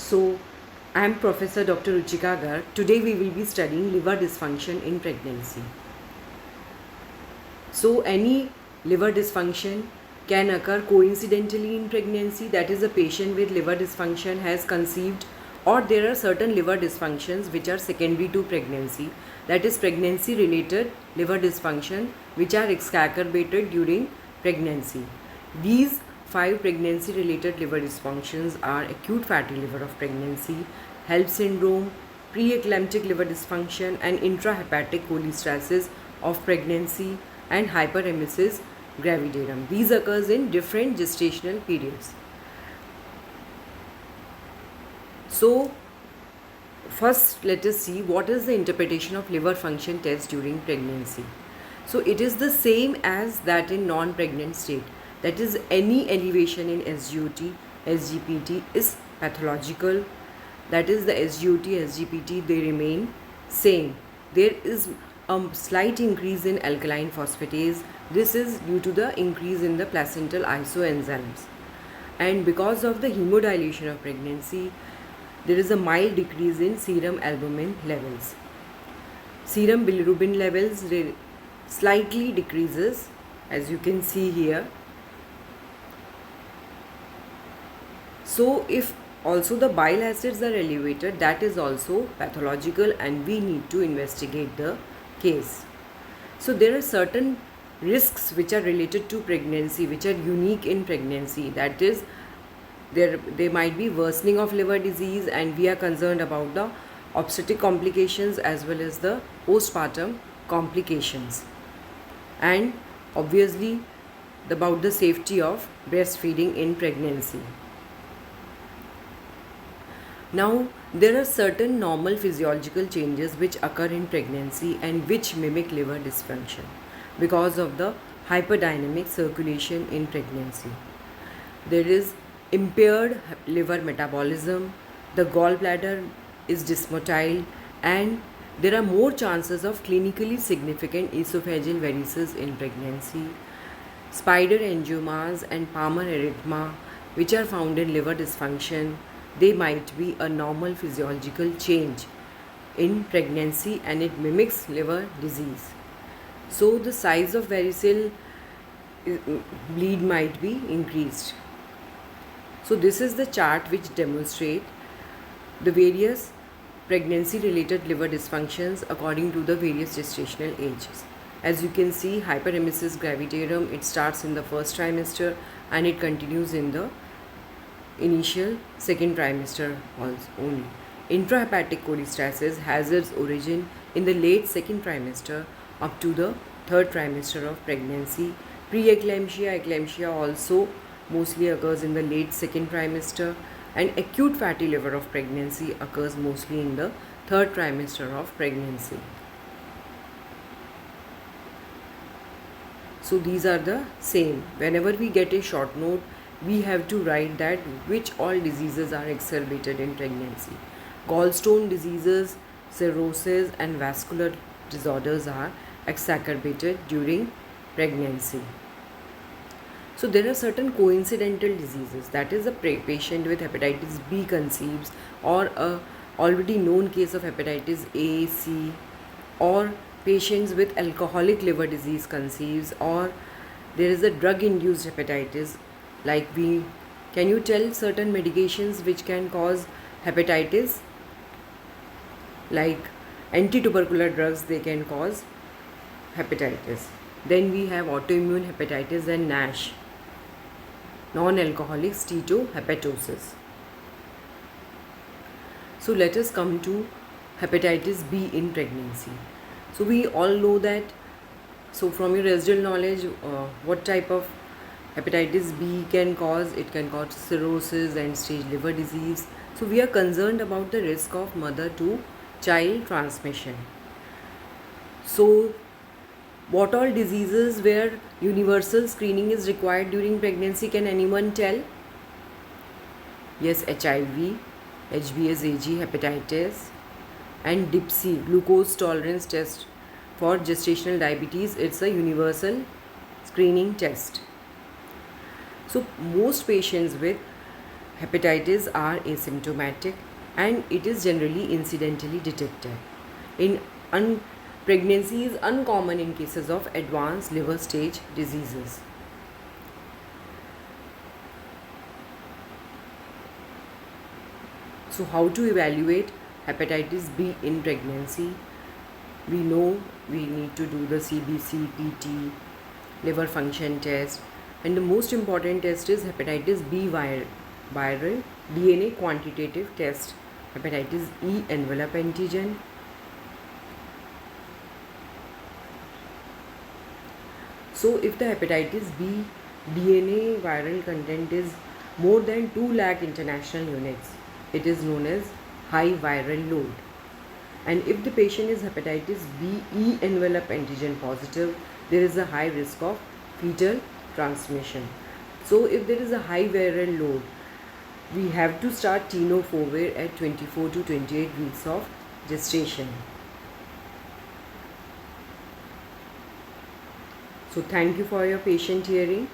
So, I am Professor Dr. Ruchika Garg. Today we will be studying liver dysfunction in pregnancy. So, any liver dysfunction can occur coincidentally in pregnancy, that is, a patient with liver dysfunction has conceived, or there are certain liver dysfunctions which are secondary to pregnancy, that is, pregnancy related liver dysfunction which are exacerbated during pregnancy. These 5 pregnancy related liver dysfunctions are acute fatty liver of pregnancy, HELLP syndrome, preeclamptic liver dysfunction, and intrahepatic cholestasis of pregnancy, and hyperemesis gravidarum. These occurs in different gestational periods. So, first let us see what is the interpretation of liver function test during pregnancy. So, it is the same as that in non-pregnant state. That is, any elevation in SGOT, SGPT is pathological. That is, the SGOT, SGPT, they remain same. There is a slight increase in alkaline phosphatase. This is due to the increase in the placental isoenzymes. And because of the hemodilation of pregnancy, there is a mild decrease in serum albumin levels. Serum bilirubin levels slightly decreases, as you can see here. So, if also the bile acids are elevated, that is also pathological and we need to investigate the case. So, there are certain risks which are related to pregnancy, which are unique in pregnancy. That is, there might be worsening of liver disease, and we are concerned about the obstetric complications as well as the postpartum complications, and obviously about the safety of breastfeeding in pregnancy. Now, there are certain normal physiological changes which occur in pregnancy and which mimic liver dysfunction because of the hyperdynamic circulation in pregnancy. There is impaired liver metabolism, the gallbladder is dysmotile, and there are more chances of clinically significant esophageal varices in pregnancy. Spider angiomas and Palmer erythema, which are found in liver dysfunction, they might be a normal physiological change in pregnancy and it mimics liver disease. So, the size of varicose bleed might be increased. So, this is the chart which demonstrates the various pregnancy related liver dysfunctions according to the various gestational ages. As you can see, hyperemesis gravidarum, it starts in the first trimester and it continues in the initial second trimester only. Intrahepatic cholestasis has its origin in the late second trimester up to the third trimester of pregnancy. Preeclampsia also mostly occurs in the late second trimester, and acute fatty liver of pregnancy occurs mostly in the third trimester of pregnancy. So these are the same. Whenever we get a short note, we have to write that which all diseases are exacerbated in pregnancy. Gallstone diseases, cirrhosis, and vascular disorders are exacerbated during pregnancy. So there are certain coincidental diseases, that is, a patient with hepatitis B conceives, or a already known case of hepatitis A, C, or patients with alcoholic liver disease conceives, or there is a drug induced hepatitis. Like, can you tell certain medications which can cause hepatitis? Like anti-tubercular drugs, they can cause hepatitis. Then we have autoimmune hepatitis and NASH, non-alcoholic steatohepatosis. So let us come to hepatitis B in pregnancy. So we all know that. So from your residual knowledge, what type of hepatitis B can cause? It can cause cirrhosis and stage liver disease. So we are concerned about the risk of mother to child transmission. So what all diseases where universal screening is required during pregnancy, can anyone tell? Yes, HIV, HBsAg, hepatitis, and DIPSI, glucose tolerance test for gestational diabetes. It's a universal screening test. So most patients with hepatitis are asymptomatic and it is generally incidentally detected. In pregnancy is uncommon in cases of advanced liver stage diseases. So how to evaluate hepatitis B in pregnancy? We know we need to do the CBC, PT, liver function test, and the most important test is hepatitis B viral DNA quantitative test, hepatitis E envelope antigen. So if the hepatitis B DNA viral content is more than 2 lakh international units, it is known as high viral load. And if the patient is hepatitis B E envelope antigen positive, there is a high risk of fetal transmission. So if there is a high viral load, we have to start tenofovir at 24 to 28 weeks of gestation. So thank you for your patient hearing.